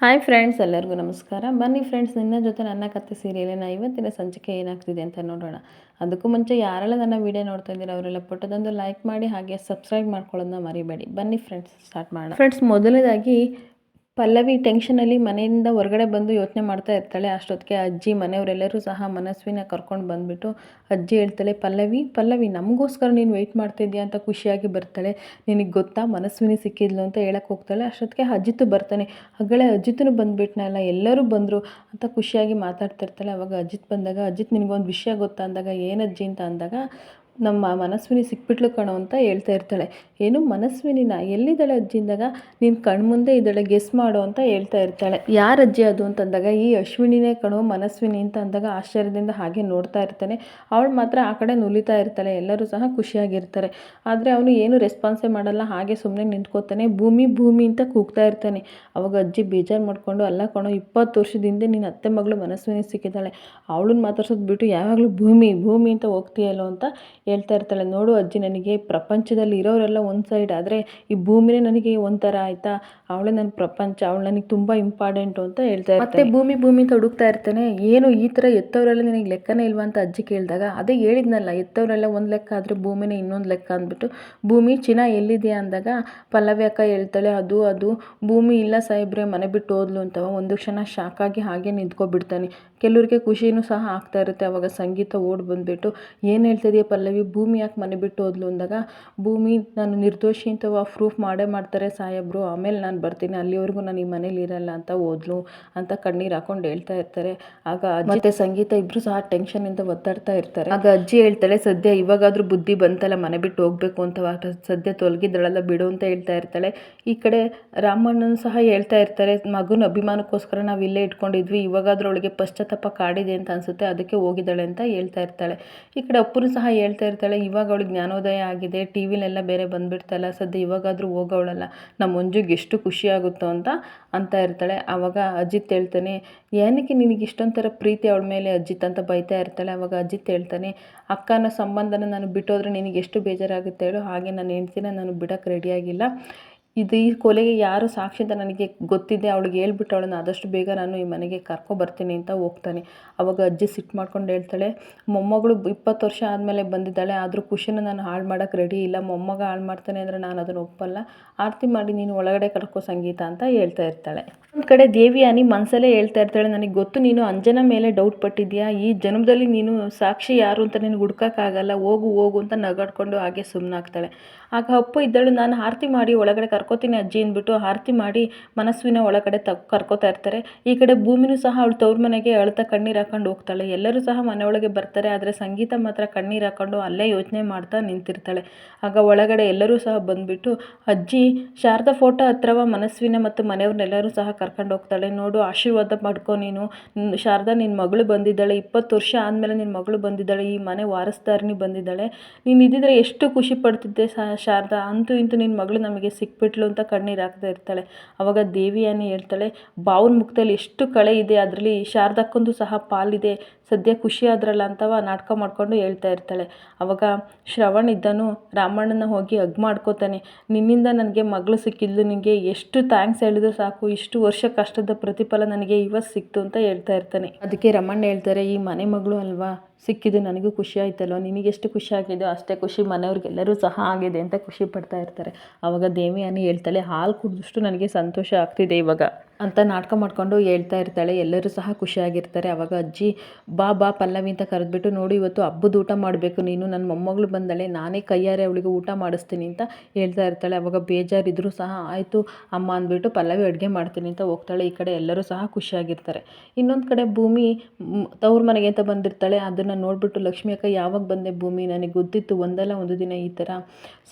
Hi friends, ಎಲ್ಲರಿಗೂ ನಮಸ್ಕಾರ. ಬನ್ನಿ ಫ್ರೆಂಡ್ಸ್, ನಿನ್ನ ಜೊತೆ ನನ್ನ ಕತೆ ಸೀರಿಯಲಿನ ಇವತ್ತಿನ ಸಂಚಿಕೆ ಏನಾಗ್ತಿದೆ ಅಂತ ನೋಡೋಣ. ಅದಕ್ಕೂ ಮುಂಚೆ ಯಾರೆಲ್ಲ ನನ್ನ ವಿಡಿಯೋ ನೋಡ್ತಾ ಇದ್ದೀರಾ ಅವರೆಲ್ಲ ಪುಟ್ಟದೊಂದು ಲೈಕ್ ಮಾಡಿ, ಹಾಗೆ ಸಬ್ಸ್ಕ್ರೈಬ್ ಮಾಡ್ಕೊಳ್ಳೋದನ್ನ ಮರಿಬೇಡಿ. ಬನ್ನಿ ಫ್ರೆಂಡ್ಸ್, ಸ್ಟಾರ್ಟ್ ಮಾಡೋಣ. ಫ್ರೆಂಡ್ಸ್, ಮೊದಲನೇದಾಗಿ ಪಲ್ಲವಿ ಟೆನ್ಷನಲ್ಲಿ ಮನೆಯಿಂದ ಹೊರಗಡೆ ಬಂದು ಯೋಚನೆ ಮಾಡ್ತಾ ಇರ್ತಾಳೆ. ಅಷ್ಟೊತ್ತಿಗೆ ಅಜ್ಜಿ ಮನೆಯವರೆಲ್ಲರೂ ಸಹ ಮನಸ್ವಿನ ಕರ್ಕೊಂಡು ಬಂದುಬಿಟ್ಟು ಅಜ್ಜಿ ಹೇಳ್ತಾಳೆ, ಪಲ್ಲವಿ ನಮಗೋಸ್ಕರ ನೀನು ವೆಯ್ಟ್ ಮಾಡ್ತಿದ್ಯಾ ಅಂತ ಖುಷಿಯಾಗಿ ಬರ್ತಾಳೆ. ನಿನಗೆ ಗೊತ್ತಾ ಮನಸ್ವಿನಿ ಸಿಕ್ಕಿದ್ಲು ಅಂತ ಹೇಳಕ್ಕೆ ಹೋಗ್ತಾಳೆ. ಅಷ್ಟೊತ್ತಿಗೆ ಅಜಿತ್ತು ಬರ್ತಾನೆ. ಹಾಗಲೇ ಅಜಿತ್ನು ಬಂದುಬಿಟ್ನಲ್ಲ, ಎಲ್ಲರೂ ಬಂದರು ಅಂತ ಖುಷಿಯಾಗಿ ಮಾತಾಡ್ತಿರ್ತಾಳೆ. ಅವಾಗ ಅಜಿತ್ ಬಂದಾಗ, ಅಜಿತ್ ನಿನಗೊಂದು ವಿಷಯ ಗೊತ್ತಾ ಅಂದಾಗ, ಏನಜ್ಜಿ ಅಂತ ಅಂದಾಗ, ನಮ್ಮ ಮನಸ್ವಿನಿ ಸಿಕ್ಬಿಟ್ಲು ಕಣೋ ಅಂತ ಹೇಳ್ತಾ ಇರ್ತಾಳೆ. ಏನು ಮನಸ್ವಿನಿನ ಎಲ್ಲಿದ್ದಾಳೆ ಅಜ್ಜಿ ಅಂದಾಗ, ನೀನು ಕಣ್ಮುಂದೆ ಇದ್ದಾಳೆ, ಗೆಸ್ ಮಾಡು ಅಂತ ಹೇಳ್ತಾ ಇರ್ತಾಳೆ. ಯಾರು ಅಜ್ಜಿ ಅದು ಅಂತಂದಾಗ, ಈ ಅಶ್ವಿನಿನೇ ಕಣೋ ಮನಸ್ವಿನಿ ಅಂತ ಅಂದಾಗ ಆಶ್ಚರ್ಯದಿಂದ ಹಾಗೆ ನೋಡ್ತಾ ಇರ್ತಾನೆ. ಅವಳು ಮಾತ್ರ ಆ ಕಡೆ ನುಲಿತಾ ಇರ್ತಾಳೆ. ಎಲ್ಲರೂ ಸಹ ಖುಷಿಯಾಗಿರ್ತಾರೆ. ಆದರೆ ಅವನು ಏನು ರೆಸ್ಪಾನ್ಸೇ ಮಾಡಲ್ಲ, ಹಾಗೆ ಸುಮ್ಮನೆ ನಿಂತ್ಕೋತಾನೆ. ಭೂಮಿ ಅಂತ ಕೂಗ್ತಾ ಇರ್ತಾನೆ. ಅವಾಗ ಅಜ್ಜಿ ಬೇಜಾರು ಮಾಡಿಕೊಂಡು, ಅಲ್ಲ ಕಣೋ 20 ವರ್ಷದ ಹಿಂದೆ ನಿನ್ನ ಅತ್ತೆ ಮಗಳು ಮನಸ್ವಿನಿ ಸಿಕ್ಕಿದ್ದಾಳೆ, ಅವಳನ್ನ ಮಾತಾಡ್ಸೋದು ಬಿಟ್ಟು ಯಾವಾಗಲೂ ಭೂಮಿ ಅಂತ ಹೋಗ್ತೀಯಲ್ಲೋ ಅಂತ ಹೇಳ್ತಾ ಇರ್ತಾಳೆ. ನೋಡು ಅಜ್ಜಿ, ನನಗೆ ಪ್ರಪಂಚದಲ್ಲಿ ಇರೋರೆಲ್ಲ ಒಂದು ಸೈಡ್, ಆದರೆ ಈ ಭೂಮಿನೇ ನನಗೆ ಒಂಥರ ಆಯಿತಾ, ಅವಳೇ ನನ್ನ ಪ್ರಪಂಚ, ಅವಳು ನನಗೆ ತುಂಬ ಇಂಪಾರ್ಟೆಂಟು ಅಂತ ಹೇಳ್ತಾ ಇರ್ತಾನೆ. ಮತ್ತೆ ಭೂಮಿ ಅಂತ ಹುಡುಕ್ತಾ ಇರ್ತಾನೆ. ಏನು ಈ ಥರ ಎತ್ತವರೆಲ್ಲ ನಿನಗೆ ಲೆಕ್ಕನೇ ಇಲ್ವಾ ಅಂತ ಅಜ್ಜಿ ಕೇಳಿದಾಗ, ಅದೇ ಹೇಳಿದ್ನಲ್ಲ, ಎತ್ತವರೆಲ್ಲ ಒಂದು ಲೆಕ್ಕ ಆದರೆ ಭೂಮಿನೇ ಇನ್ನೊಂದು ಲೆಕ್ಕ ಅಂದ್ಬಿಟ್ಟು, ಭೂಮಿ ಚಿನ್ನ ಎಲ್ಲಿದೆಯಾ ಅಂದಾಗ ಪಲ್ಲವಿ ಅಕ್ಕ ಹೇಳ್ತಾಳೆ, ಅದು ಭೂಮಿ ಇಲ್ಲ ಸಾಹೇಬ್ರೆ, ಮನೆ ಬಿಟ್ಟು ಹೋದ್ಲು ಅಂತವ. ಒಂದು ಕ್ಷಣ ಶಾಕಾಗಿ ಹಾಗೆ ನಿಂತ್ಕೊಬಿಡ್ತಾನೆ. ಕೆಲವ್ರಿಗೆ ಖುಷಿನೂ ಸಹ ಆಗ್ತಾ ಇರುತ್ತೆ. ಅವಾಗ ಸಂಗೀತ ಓಡಿ ಬಂದುಬಿಟ್ಟು, ಏನು ಹೇಳ್ತಿದೆಯಾ ಪಲ್ಲವಿ, ಭೂಮಿ ಯಾಕೆ ಮನೆ ಬಿಟ್ಟು ಹೋದ್ಲು ಅಂದಾಗ, ಭೂಮಿ ನಾನು ನಿರ್ದೋಷಿ ಅಂತ ಪ್ರೂಫ್ ಮಾಡ್ತಾರೆ ಸಾಹೇಬ್ರು, ಆಮೇಲೆ ನಾನು ಬರ್ತೀನಿ, ಅಲ್ಲಿವರೆಗೂ ನಾನು ಈ ಮನೇಲಿ ಇರಲ್ಲ ಅಂತ ಹೋದ್ಲು ಅಂತ ಕಣ್ಣೀರು ಹಾಕೊಂಡು ಹೇಳ್ತಾ ಇರ್ತಾರೆ. ಆಗ ಮತ್ತೆ ಸಂಗೀತ ಇಬ್ಬರು ಸಹ ಟೆನ್ಷನಿಂದ ಒದ್ದಾಡ್ತಾ ಇರ್ತಾರೆ. ಆಗ ಅಜ್ಜಿ ಹೇಳ್ತಾಳೆ, ಸದ್ಯ ಇವಾಗಾದ್ರೂ ಬುದ್ಧಿ ಬಂತಲ್ಲ ಮನೆ ಬಿಟ್ಟು ಹೋಗ್ಬೇಕು ಅಂತ, ಸದ್ಯ ತೊಲಗಿದ್ದಳಲ್ಲ ಬಿಡು ಅಂತ ಹೇಳ್ತಾ ಇರ್ತಾಳೆ. ಈ ಕಡೆ ರಾಮಣ್ಣನ ಸಹ ಹೇಳ್ತಾ ಇರ್ತಾರೆ, ಮಗನ ಅಭಿಮಾನಕ್ಕೋಸ್ಕರ ನಾವು ಇಲ್ಲೇ ಇಟ್ಕೊಂಡಿದ್ವಿ, ಇವಾಗಾದ್ರೂ ಅವಳಿಗೆ ಪಶ್ಚಾತ್ತಾಪ ಕಾಡಿದೆ ಅಂತ ಅನ್ಸುತ್ತೆ, ಅದಕ್ಕೆ ಹೋಗಿದ್ದಾಳೆ ಅಂತ ಹೇಳ್ತಾ ಇರ್ತಾಳೆ. ಈ ಕಡೆ ಅಪ್ಪರು ಸಹ ಹೇಳ್ತಾ ಇರ್ತಾಳೆ, ಇವಾಗ ಅವಳಿಗೆ ಜ್ಞಾನೋದಯ ಆಗಿದೆ, ಟಿ ವಿಲೆಲ್ಲ ಬೇರೆ ಬಂದುಬಿಡ್ತಲ್ಲ, ಸದ್ಯ ಇವಾಗಾದರೂ ಹೋಗೋವಳಲ್ಲ, ನಮ್ಮ ಮಂಜುಗೆ ಎಷ್ಟು ಖುಷಿ ಆಗುತ್ತೋ ಅಂತ ಇರ್ತಾಳೆ. ಆವಾಗ ಅಜಿತ್ ಹೇಳ್ತಾನೆ, ಏನಕ್ಕೆ ನಿನಗೆ ಇಷ್ಟೊಂಥರ ಪ್ರೀತಿ ಅವಳ ಮೇಲೆ ಅಜಿತ್ ಅಂತ ಬೈತಾ ಇರ್ತಾಳೆ. ಆವಾಗ ಅಜಿತ್ ಹೇಳ್ತಾನೆ, ಅಕ್ಕನ ಸಂಬಂಧನ ನಾನು ಬಿಟ್ಟೋದ್ರೆ ನಿನಗೆ ಎಷ್ಟು ಬೇಜಾರಾಗುತ್ತೆ ಹೇಳು, ಹಾಗೆ ನಾನು ಹೆಂಡ್ತಿನ ನಾನು ಬಿಡೋಕ್ಕೆ ರೆಡಿಯಾಗಿಲ್ಲ. ಈ ಕೊಲೆಗೆ ಯಾರು ಸಾಕ್ಷಿ ಅಂತ ನನಗೆ ಗೊತ್ತಿದೆ, ಅವಳಿಗೆ ಹೇಳ್ಬಿಟ್ಟು ಅವಳನ್ನು ಆದಷ್ಟು ಬೇಗ ನಾನು ಈ ಮನೆಗೆ ಕರ್ಕೊಬರ್ತೀನಿ ಅಂತ ಹೋಗ್ತಾನೆ. ಅವಾಗ ಅಜ್ಜಿ ಸಿಟ್ಟು ಮಾಡ್ಕೊಂಡು ಹೇಳ್ತಾಳೆ, ಮೊಮ್ಮಗಳು 20 ವರ್ಷ ಆದಮೇಲೆ ಬಂದಿದ್ದಾಳೆ, ಆದರೂ ಖುಷಿನ ನಾನು ಹಾಳು ಮಾಡೋಕ್ಕೆ ರೆಡಿ ಇಲ್ಲ, ಮೊಮ್ಮಗ ಹಾಳು ಮಾಡ್ತಾನೆ ಅಂದರೆ ನಾನು ಅದನ್ನು ಒಪ್ಪಲ್ಲ, ಆರತಿ ಮಾಡಿ ನೀನು ಒಳಗಡೆ ಕರ್ಕೋ ಸಂಗೀತ ಅಂತ ಹೇಳ್ತಾ ಇರ್ತಾಳೆ. ಒಂದು ಕಡೆ ದೇವಿಯಾನಿ ಮನಸಲ್ಲೇ ಹೇಳ್ತಾ ಇರ್ತಾಳೆ, ನನಗೆ ಗೊತ್ತು ನೀನು ಅಂಜನಾ ಮೇಲೆ ಡೌಟ್ ಪಟ್ಟಿದ್ಯಾ, ಈ ಜನ್ಮದಲ್ಲಿ ನೀನು ಸಾಕ್ಷಿ ಯಾರು ಅಂತ ನಿನಗೆ ಹುಡ್ಕೋಕ್ಕಾಗಲ್ಲ, ಹೋಗು ಅಂತ ನಗಾಡ್ಕೊಂಡು ಹಾಗೆ ಸುಮ್ಮನಾಗ್ತಾಳೆ. ಆಗ ಅಪ್ಪು ಇದ್ದಳು, ನಾನು ಆರತಿ ಮಾಡಿ ಒಳಗಡೆ ಕರ್ಕೋತೀನಿ ಅಜ್ಜಿ ಅಂದ್ಬಿಟ್ಟು ಆರತಿ ಮಾಡಿ ಮನಸ್ವಿನ ಒಳಗಡೆ ಕರ್ಕೋತಾ ಇರ್ತಾರೆ. ಈ ಕಡೆ ಭೂಮಿನೂ ಸಹ ಅವಳು ತವ್ರ ಮನೆಗೆ ಅಳ್ತಾ ಕಣ್ಣೀರು ಹಾಕೊಂಡು ಹೋಗ್ತಾಳೆ. ಎಲ್ಲರೂ ಸಹ ಮನೆಯೊಳಗೆ ಬರ್ತಾರೆ, ಆದರೆ ಸಂಗೀತ ಮಾತ್ರ ಕಣ್ಣೀರು ಹಾಕೊಂಡು ಅಲ್ಲೇ ಯೋಚನೆ ಮಾಡ್ತಾ ನಿಂತಿರ್ತಾಳೆ. ಆಗ ಒಳಗಡೆ ಎಲ್ಲರೂ ಸಹ ಬಂದುಬಿಟ್ಟು, ಅಜ್ಜಿ ಶಾರದಾ ಫೋಟೋ ಹತ್ರವ ಮನಸ್ವಿನ ಮತ್ತು ಮನೆಯವ್ರನ್ನೆಲ್ಲರೂ ಸಹ ಕರ್ಕೊಂಡು ಹೋಗ್ತಾಳೆ, ನೋಡು ಆಶೀರ್ವಾದ ಮಾಡ್ಕೊ, ನೀನು ಶಾರದಾ ನಿನ್ನ ಮಗಳು ಬಂದಿದ್ದಾಳೆ, 20 ವರ್ಷ ಆದಮೇಲೆ ನಿನ್ನ ಮಗಳು ಬಂದಿದ್ದಾಳೆ, ಈ ಮನೆ ವಾರಸ್ದಾರಿನಿ ಬಂದಿದ್ದಾಳೆ, ನೀನು ಇದ್ದಿದ್ರೆ ಎಷ್ಟು ಖುಷಿ ಪಡ್ತಿದ್ದೆ ಶಾರದಾ, ಅಂತೂ ಇಂತೂ ನಿನ್ನ ಮಗಳು ನಮಗೆ ಸಿಕ್ಬಿಟ್ಲು ಅಂತ ಕಣ್ಣೀರು ಹಾಕ್ತಾ ಇರ್ತಾಳೆ. ಅವಾಗ ದೇವಿಯಾನಿ ಹೇಳ್ತಾಳೆ, ಬಾವನ ಮುಖದಲ್ಲಿ ಎಷ್ಟು ಕಳೆ ಇದೆ, ಅದರಲ್ಲಿ ಶಾರದಕ್ಕೊಂದು ಸಹ ಪಾಲಿದೆ, ಸದ್ಯ ಖುಷಿ ಆದ್ರಲ್ಲ ಅಂತವ ನಾಟಕ ಮಾಡಿಕೊಂಡು ಹೇಳ್ತಾ ಇರ್ತಾಳೆ. ಅವಾಗ ಶ್ರವಣ್ ಇದ್ದನು ರಾಮಣ್ಣನ ಹೋಗಿ ಹಗ್ ಮಾಡ್ಕೋತಾನೆ, ನಿನ್ನಿಂದ ನನಗೆ ಮಗಳು ಸಿಕ್ಕಿದ್ಲು, ನಿನಗೆ ಎಷ್ಟು ಥ್ಯಾಂಕ್ಸ್ ಹೇಳಿದ್ರು ಸಾಕು, ಇಷ್ಟು ವರ್ಷ ಕಷ್ಟದ ಪ್ರತಿಫಲ ನನಗೆ ಇವತ್ತು ಸಿಕ್ತು ಅಂತ ಹೇಳ್ತಾ ಇರ್ತಾನೆ. ಅದಕ್ಕೆ ರಮಣ್ಣ ಹೇಳ್ತಾರೆ, ಈ ಮನೆ ಮಗಳು ಅಲ್ವಾ ಸಿಕ್ಕಿದ್ದು, ನನಗೂ ಖುಷಿ ಆಯ್ತಲ್ವ, ನಿನಗೆಷ್ಟು ಖುಷಿ ಆಗಿದೆಯೋ ಅಷ್ಟೇ ಖುಷಿ ಮನೆಯವ್ರಿಗೆಲ್ಲರೂ ಸಹ ಆಗಿದೆ ಅಂತ ಖುಷಿ ಪಡ್ತಾ ಇರ್ತಾರೆ. ಆವಾಗ ದೇವಿಯಾನಿ ಹೇಳ್ತಾಳೆ, ಹಾಲು ಕುಡಿದಷ್ಟು ನನಗೆ ಸಂತೋಷ ಆಗ್ತಿದೆ ಇವಾಗ ಅಂತ ನಾಟಕ ಮಾಡಿಕೊಂಡು ಹೇಳ್ತಾ ಇರ್ತಾಳೆ. ಎಲ್ಲರೂ ಸಹ ಖುಷಿಯಾಗಿರ್ತಾರೆ. ಆವಾಗ ಅಜ್ಜಿ ಬಾ ಪಲ್ಲವಿ ಅಂತ ಕರೆದ್ಬಿಟ್ಟು, ನೋಡಿ ಇವತ್ತು ಹಬ್ಬದ ಊಟ ಮಾಡಬೇಕು ನೀನು, ನನ್ನ ಮೊಮ್ಮಗಳು ಬಂದಳೆ, ನಾನೇ ಕೈಯಾರೆ ಅವಳಿಗೆ ಊಟ ಮಾಡಿಸ್ತೀನಿ ಅಂತ ಹೇಳ್ತಾ ಇರ್ತಾಳೆ. ಅವಾಗ ಬೇಜಾರಿದ್ರೂ ಸಹ ಆಯಿತು ಅಮ್ಮ ಅಂದ್ಬಿಟ್ಟು ಪಲ್ಲವಿ ಅಡುಗೆ ಮಾಡ್ತೀನಿ ಅಂತ ಹೋಗ್ತಾಳೆ. ಈ ಕಡೆ ಎಲ್ಲರೂ ಸಹ ಖುಷಿಯಾಗಿರ್ತಾರೆ. ಇನ್ನೊಂದು ಕಡೆ ಭೂಮಿ ತವ್ರ ಮನೆಗೆ ಅಂತ ಬಂದಿರ್ತಾಳೆ. ಅದನ್ನು ನೋಡಿಬಿಟ್ಟು ಲಕ್ಷ್ಮಿ ಅಕ್ಕ, ಯಾವಾಗ ಬಂದೆ ಭೂಮಿ, ನನಗೆ ಗೊತ್ತಿತ್ತು ಒಂದಲ್ಲ ಒಂದು ದಿನ ಈ ಥರ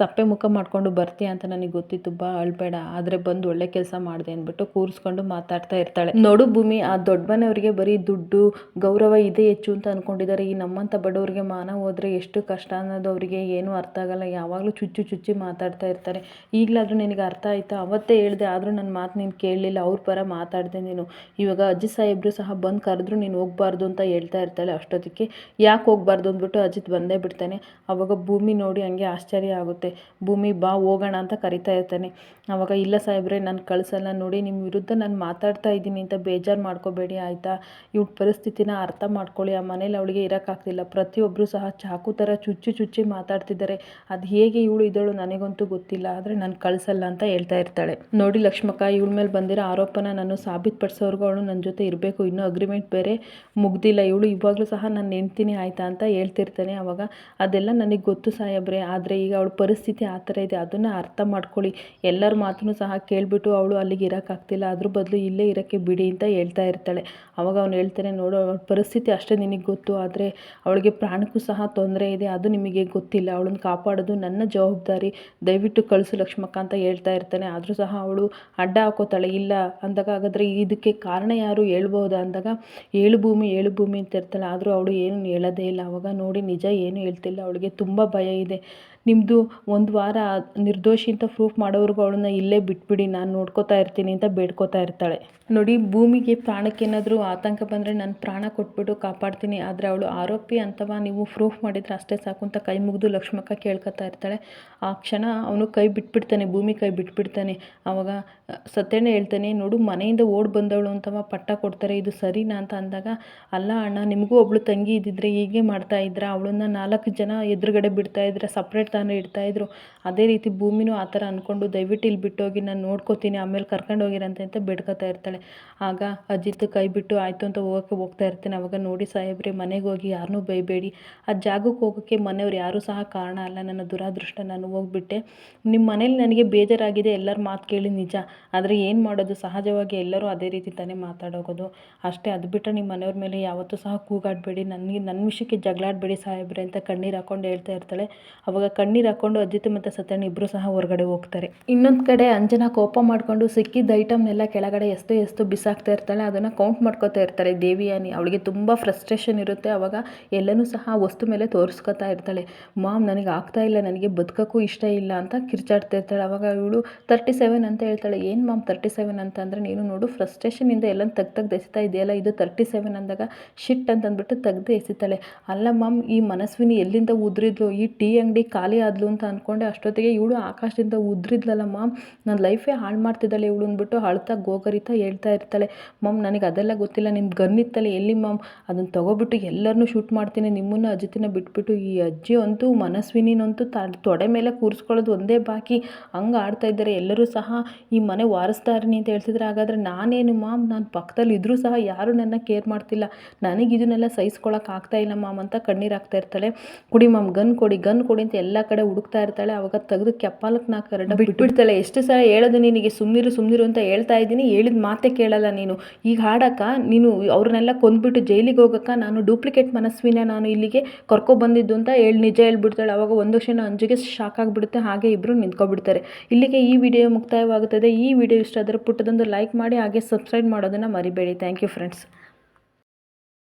ಸಪ್ಪೆ ಮುಖ ಮಾಡಿಕೊಂಡು ಬರ್ತೀಯ ಅಂತ ನನಗೆ ಗೊತ್ತಿತ್ತು, ಬಾ ಅಳ್ಬೇಡ, ಆದರೆ ಬಂದು ಒಳ್ಳೆ ಕೆಲಸ ಮಾಡಿದೆ ಅಂದ್ಬಿಟ್ಟು ಕೂರಿಸ್ಕೊಂಡು ಮಾತಾಡ್ತಾ ಇರ್ತಾಳೆ. ನೋಡು ಭೂಮಿ, ಆ ದೊಡ್ಡ ಮನೆಯವರಿಗೆ ಬರೀ ದುಡ್ಡು ಗೌರವ ಇದೆ ಹೆಚ್ಚು ಅಂತ ಅಂದ್ಕೊಂಡಿದ್ದಾರೆ, ಈ ನಮ್ಮಂಥ ಬಡವರಿಗೆ ಮಾನ ಹೋದರೆ ಎಷ್ಟು ಕಷ್ಟ ಅನ್ನೋದು ಅವರಿಗೆ ಏನೂ ಅರ್ಥ ಆಗಲ್ಲ, ಯಾವಾಗಲೂ ಚುಚ್ಚಿ ಮಾತಾಡ್ತಾ ಇರ್ತಾರೆ. ಈಗಲಾದರೂ ನಿನಗೆ ಅರ್ಥ ಆಯಿತಾ, ಅವತ್ತೇ ಹೇಳಿದೆ ಆದರೂ ನನ್ನ ಮಾತು ನೀನು ಕೇಳಲಿಲ್ಲ, ಅವ್ರ ಪರ ಮಾತಾಡಿದೆ ನೀನು, ಇವಾಗ ಅಜ್ಜಿ ಸಾಹೇಬ್ರು ಸಹ ಬಂದು ಕರೆದ್ರು ನೀನು ಹೋಗಬಾರ್ದು ಅಂತ ಹೇಳ್ತಾ ಇರ್ತಾಳೆ. ಅಷ್ಟೊತ್ತಿಗೆ ಯಾಕೆ ಹೋಗಬಾರ್ದು ಅಂದ್ಬಿಟ್ಟು ಅಜಿತ್ ಬಂದೇ ಬಿಡ್ತಾನೆ. ಆವಾಗ ಭೂಮಿ ನೋಡಿ ಹಂಗೆ ಆಶ್ಚರ್ಯ ಆಗುತ್ತೆ. ಭೂಮಿ ಬಾ ಹೋಗೋಣ ಅಂತ ಕರಿತಾ ಇರ್ತಾನೆ. ಆವಾಗ ಇಲ್ಲ ಸಾಹೇಬ್ರೆ ನಾನು ಕಳಿಸಲ್ಲ, ನೋಡಿ ನಿಮ್ಮ ವಿರುದ್ಧ ನಾನು ಮಾತಾಡ್ತಾ ಇದ್ದೀನಿ ಅಂತ ಬೇಜಾರು ಮಾಡ್ಕೋಬೇಡಿ ಆಯಿತಾ, ಇವ್ಳ ಪರಿಸ್ಥಿತಿನ ಅರ್ಥ ಮಾಡ್ಕೊಳ್ಳಿ. ಆ ಮನೇಲಿ ಅವಳಿಗೆ ಇರೋಕ್ಕಾಗ್ತಿಲ್ಲ, ಪ್ರತಿಯೊಬ್ಬರು ಸಹ ಚಾಕು ಥರ ಚುಚ್ಚಿ ಮಾತಾಡ್ತಿದ್ದಾರೆ. ಅದು ಹೇಗೆ ಇವಳು ಇದಳು ನನಗಂತೂ ಗೊತ್ತಿಲ್ಲ, ಆದರೆ ನಾನು ಕಳಿಸಲ್ಲ ಅಂತ ಹೇಳ್ತಾ ಇರ್ತಾಳೆ. ನೋಡಿ ಲಕ್ಷ್ಮಕ್ಕ, ಇವಳ ಮೇಲೆ ಬಂದಿರೋ ಆರೋಪನ ನಾನು ಸಾಬೀತುಪಡಿಸೋರ್ಗು ಅವಳು ನನ್ನ ಜೊತೆ ಇರಬೇಕು, ಇನ್ನೂ ಅಗ್ರಿಮೆಂಟ್ ಬೇರೆ ಮುಗ್ದಿಲ್ಲ, ಇವಳು ಇವಾಗಲೂ ಸಹ ನಾನು ನೆನ್ತೀನಿ ಆಯಿತಾ ಅಂತ ಹೇಳ್ತಿರ್ತಾನೆ. ಆವಾಗ ಅದೆಲ್ಲ ನನಗೆ ಗೊತ್ತು ಸಾಹೇಬ್ರೆ, ಆದರೆ ಈಗ ಅವಳ ಪರಿಸ್ಥಿತಿ ಆ ಥರ ಇದೆ, ಅದನ್ನು ಅರ್ಥ ಮಾಡ್ಕೊಳ್ಳಿ. ಎಲ್ಲರ ಮಾತನ್ನು ಸಹ ಕೇಳಿಬಿಟ್ಟು ಅವಳು ಅಲ್ಲಿಗೆ ಇರೋಕ್ಕಾಗ್ತಿಲ್ಲ, ಅದ್ರ ಬದಲು ಇಲ್ಲೇ ಇರೋಕ್ಕೆ ಬಿಡಿ ಅಂತ ಹೇಳ್ತಾ ಇರ್ತಾಳೆ. ಆವಾಗ ಅವನು ಹೇಳ್ತಾನೆ, ನೋಡು ಅವಳ ಪರಿಸ್ಥಿತಿ ಅಷ್ಟೇ ನಿನಗೆ ಗೊತ್ತು, ಆದರೆ ಅವಳಿಗೆ ಪ್ರಾಣಕ್ಕೂ ಸಹ ತೊಂದರೆ ಇದೆ, ಅದು ನಿಮಗೆ ಗೊತ್ತಿಲ್ಲ. ಅವಳನ್ನು ಕಾಪಾಡೋದು ನನ್ನ ಜವಾಬ್ದಾರಿ, ದಯವಿಟ್ಟು ಕಳಿಸು ಲಕ್ಷ್ಮಕ್ಕ ಅಂತ ಹೇಳ್ತಾ ಇರ್ತಾನೆ. ಆದರೂ ಸಹ ಅವಳು ಅಡ್ಡ ಹಾಕೋತಾಳೆ. ಇಲ್ಲ ಅಂದಾಗ ಹಾಗಾದರೆ ಇದಕ್ಕೆ ಕಾರಣ ಯಾರು ಹೇಳ್ಬೋದಾ ಅಂದಾಗ ಏಳು ಭೂಮಿ ಅಂತ ಇರ್ತಾಳೆ. ಆದರೂ ಅವಳು ಏನು ಹೇಳೋದೇ ಇಲ್ಲ. ಆವಾಗ ನೋಡಿ ನಿಜ ಏನು ಹೇಳ್ತಿಲ್ಲ, ಅವಳಿಗೆ ತುಂಬ ಭಯ ಇದೆ. ನಿಮ್ಮದು 1 ವಾರ ನಿರ್ದೋಷಿ ಅಂತ ಪ್ರೂಫ್ ಮಾಡೋವರೆಗೂ ಅವಳನ್ನ ಇಲ್ಲೇ ಬಿಟ್ಬಿಡಿ, ನಾನು ನೋಡ್ಕೋತಾ ಇರ್ತೀನಿ ಅಂತ ಬೇಡ್ಕೋತಾ ಇರ್ತಾಳೆ. ನೋಡಿ ಭೂಮಿಗೆ ಪ್ರಾಣಕ್ಕೇನಾದರೂ ಆತಂಕ ಬಂದರೆ ನಾನು ಪ್ರಾಣ ಕೊಟ್ಬಿಟ್ಟು ಕಾಪಾಡ್ತೀನಿ, ಆದರೆ ಅವಳು ಆರೋಪಿ ಅಂತವಾ ನೀವು ಪ್ರೂಫ್ ಮಾಡಿದರೆ ಅಷ್ಟೇ ಸಾಕು ಅಂತ ಕೈ ಮುಗಿದು ಲಕ್ಷ್ಮಕ್ಕ ಕೇಳ್ಕೊತಾ ಇರ್ತಾಳೆ. ಆ ಕ್ಷಣ ಅವನು ಕೈ ಬಿಟ್ಬಿಡ್ತಾನೆ, ಭೂಮಿ ಕೈ ಬಿಟ್ಬಿಡ್ತಾನೆ. ಆವಾಗ ಸತ್ಯಣ್ಣ ಹೇಳ್ತಾನೆ, ನೋಡು ಮನೆಯಿಂದ ಓಡಿ ಬಂದವಳು ಅಂತವ ಪಟ್ಟ ಕೊಡ್ತಾರೆ, ಇದು ಸರಿನಾ ಅಂತ ಅಂದಾಗ, ಅಲ್ಲ ಅಣ್ಣ ನಿಮಗೂ ಒಬ್ಳು ತಂಗಿ ಇದ್ದಿದ್ರೆ ಹೀಗೆ ಮಾಡ್ತಾ ಇದ್ರ, ಅವಳನ್ನ 4 ಜನ ಎದುರುಗಡೆ ಬಿಡ್ತಾ ಇದ್ರೆ ಸಪ್ರೇಟ್ ತಾನೇ ಇಡ್ತಾಯಿದ್ರು, ಅದೇ ರೀತಿ ಭೂಮಿನೂ ಆ ಥರ ಅಂದ್ಕೊಂಡು ದಯವಿಟ್ಟು ಇಲ್ಲಿ ಬಿಟ್ಟೋಗಿ ನಾನು ನೋಡ್ಕೋತೀನಿ, ಆಮೇಲೆ ಕರ್ಕೊಂಡು ಹೋಗಿರಂತೆ ಅಂತ ಬೇಡ್ಕೊತಾ ಇರ್ತಾಳೆ. ಆಗ ಅಜಿತ್ ಕೈ ಬಿಟ್ಟು ಆಯಿತು ಅಂತ ಹೋಗ್ತಾ ಇರ್ತಾನೆ. ಅವಾಗ ನೋಡಿ ಸಾಹೇಬ್ರೆ, ಮನೆಗೆ ಹೋಗಿ ಯಾರನ್ನೂ ಬೈಬೇಡಿ, ಆ ಜಾಗಕ್ಕೆ ಹೋಗೋಕ್ಕೆ ಮನೆಯವ್ರು ಯಾರೂ ಸಹ ಕಾರಣ ಅಲ್ಲ, ನನ್ನ ದುರಾದೃಷ್ಟ, ನಾನು ಹೋಗ್ಬಿಟ್ಟೆ. ನಿಮ್ಮ ಮನೇಲಿ ನನಗೆ ಬೇಜಾರಾಗಿದೆ, ಎಲ್ಲರ ಮಾತು ಕೇಳಿ ನಿಜ, ಆದರೆ ಏನು ಮಾಡೋದು, ಸಹಜವಾಗಿ ಎಲ್ಲರೂ ಅದೇ ರೀತಿ ತಾನೇ ಮಾತಾಡೋಗೋದು ಅಷ್ಟೇ. ಅದು ಬಿಟ್ಟರೆ ನಿಮ್ಮ ಮನೆಯವ್ರ ಮೇಲೆ ಯಾವತ್ತೂ ಸಹ ಕೂಗಾಡಬೇಡಿ, ನನ್ನ ವಿಷಯಕ್ಕೆ ಜಗಳಾಡಬೇಡಿ ಸಾಹೇಬ್ರೆ ಅಂತ ಕಣ್ಣೀರು ಹಾಕ್ಕೊಂಡು ಹೇಳ್ತಾ ಇರ್ತಾಳೆ. ಅವಾಗ ಕಣ್ಣೀರು ಹಾಕ್ಕೊಂಡು ಅಜಿತ್ ಮತ್ತು ಸತ್ಯಣ್ಣ ಇಬ್ಬರು ಸಹ ಹೊರಗಡೆ ಹೋಗ್ತಾರೆ. ಇನ್ನೊಂದು ಕಡೆ ಅಂಜನಾ ಕೋಪ ಮಾಡಿಕೊಂಡು ಸಿಕ್ಕಿದ್ದ ಐಟಮ್ನೆಲ್ಲ ಕೆಳಗಡೆ ಎಷ್ಟು ಬಿಸಾಕ್ತಾ ಇರ್ತಾಳೆ, ಅದನ್ನು ಕೌಂಟ್ ಮಾಡ್ಕೋತಾ ಇರ್ತಾಳೆ ದೇವಿಯಾನಿ. ಅವಳಿಗೆ ತುಂಬ ಫ್ರಸ್ಟ್ರೇಷನ್ ಇರುತ್ತೆ. ಅವಾಗ ಎಲ್ಲನೂ ಸಹ ವಸ್ತು ಮೇಲೆ ತೋರಿಸ್ಕೊತಾ ಇರ್ತಾಳೆ. ಮಾಮ್ ನನಗೆ ಆಗ್ತಾ ಇಲ್ಲ, ನನಗೆ ಬದುಕೋಕ್ಕೂ ಇಷ್ಟ ಇಲ್ಲ ಅಂತ ಕಿರ್ಚಾಡ್ತಾ ಇರ್ತಾಳೆ. ಅವಾಗ ಇವಳು 37 ಅಂತ ಹೇಳ್ತಾಳೆ. ಏನು ಮಾಮ್ 37 ಅಂತ ಅಂದರೆ, ನೀನು ನೋಡು ಫ್ರಸ್ಟ್ರೇಷನಿಂದ ಎಲ್ಲ ತೆಗ್ದು ಎಸಿತಾ ಇದೆಯಲ್ಲ, ಇದು 37 ಅಂದಾಗ ಶಿಟ್ ಅಂತಂದ್ಬಿಟ್ಟು ತೆಗ್ದು ಎಸಿತಾಳೆ. ಅಲ್ಲ ಮಾಮ್, ಈ ಮನಸ್ವಿನಿ ಎಲ್ಲಿಂದ ಉದ್ರಿದ್ಲು, ಈ ಟೀ ಅಂಗಡಿ ಖಾಲಿ ಆದ್ಲು ಅಂತ ಅಂದ್ಕೊಂಡೆ, ಅಷ್ಟೊತ್ತಿಗೆ ಇವಳು ಆಕಾಶದಿಂದ ಉದ್ರಿದ್ಲಲ್ಲ ಮಾಮ್, ನನ್ನ ಲೈಫೇ ಹಾಳು ಮಾಡ್ತಿದ್ದಾಳೆ ಇವಳು ಅಂದ್ಬಿಟ್ಟು ಅಳ್ತಾ ಗೋಗರಿತಾ ಹೇಳ್ತಾ ಇರ್ತಾಳೆ. ಮಾಮ್ ನನಗೆ ಅದೆಲ್ಲ ಗೊತ್ತಿಲ್ಲ, ನಿಮ್ಮ ಗನ್ ಇತ್ತಲ್ಲ ಎಲ್ಲಿ ಮಾಮ್, ಅದನ್ನು ತೊಗೊಬಿಟ್ಟು ಎಲ್ಲರನ್ನೂ ಶೂಟ್ ಮಾಡ್ತೀನಿ, ನಿಮ್ಮನ್ನು ಅಜಿತಿನ ಬಿಟ್ಬಿಟ್ಟು. ಈ ಅಜ್ಜಿ ಅಂತೂ ಮನಸ್ವಿನಿನಂತೂ ತೊಡೆ ಮೇಲೆ ಕೂರಿಸ್ಕೊಳ್ಳೋದು ಒಂದೇ ಬಾಕಿ, ಹಂಗೆ ಆಡ್ತಾ ಇದ್ದಾರೆ. ಎಲ್ಲರೂ ಸಹ ಈ ಮನೆ ವಾರಸ್ದಾರಿನಿ ಅಂತ ಹೇಳ್ತಿದ್ರೆ, ಹಾಗಾದರೆ ನಾನೇನು ಮಾಮ್, ನಾನು ಪಕ್ಕದಲ್ಲಿ ಇದ್ರೂ ಸಹ ಯಾರೂ ನನ್ನ ಕೇರ್ ಮಾಡ್ತಿಲ್ಲ, ನನಗೆ ಇದನ್ನೆಲ್ಲ ಸಹಿಸ್ಕೊಳಕ್ಕೆ ಆಗ್ತಾ ಇಲ್ಲ ಮಾಮ್ ಅಂತ ಕಣ್ಣೀರು ಹಾಕ್ತಾ ಇರ್ತಾಳೆ. ಕುಡಿ ಮಾಮ್, ಗನ್ ಕೊಡಿ ಅಂತ ಎಲ್ಲ ಕಡೆ ಹುಡುಕ್ತಾ ಇರ್ತಾಳೆ. ಅವಾಗ ತೆಗೆದು ಕೆಪ್ಪಾಲಕ್ಕೆ 4 ಬಿಟ್ಬಿಡ್ತಾಳೆ. ಎಷ್ಟು ಸಲ ಹೇಳೋದು ನಿನಗೆ, ಸುಮ್ನಿರು ಅಂತ ಹೇಳ್ತಾ ಇದ್ದೀನಿ, ಹೇಳಿದ ಮಾತೇ ಕೇಳಲ್ಲ ನೀನು. ಈಗ ಹಾಡಕ್ಕ ನೀನು ಅವ್ರನ್ನೆಲ್ಲ ಕೊಂದ್ಬಿಟ್ಟು ಜೈಲಿಗೆ ಹೋಗಕ್ಕ ನಾನು ಡೂಪ್ಲಿಕೇಟ್ ಮನಸ್ವಿನ ನಾನು ಇಲ್ಲಿಗೆ ಕರ್ಕೊಬಂದಿದ್ದು ಅಂತ ನಿಜ ಹೇಳ್ಬಿಡ್ತಾಳೆ. ಅವಾಗ ಒಂದು ಕ್ಷಣ ಅಂಜುಗೆ ಶಾಕ್ ಆಗಿಬಿಡುತ್ತೆ. ಹಾಗೆ ಇಬ್ಬರು ನಿಂತ್ಕೊಬಿಡ್ತಾರೆ. ಇಲ್ಲಿಗೆ ಈ ವಿಡಿಯೋ ಮುಕ್ತಾಯವಾಗುತ್ತದೆ. ಈ ವಿಡಿಯೋ ಇಷ್ಟ ಆದರೆ ಪುಟ್ಟದೊಂದು ಲೈಕ್ ಮಾಡಿ, ಹಾಗೆ ಸಬ್ಸ್ಕ್ರೈಬ್ ಮಾಡೋದನ್ನು ಮರಿಬೇಡಿ. Thank you friends.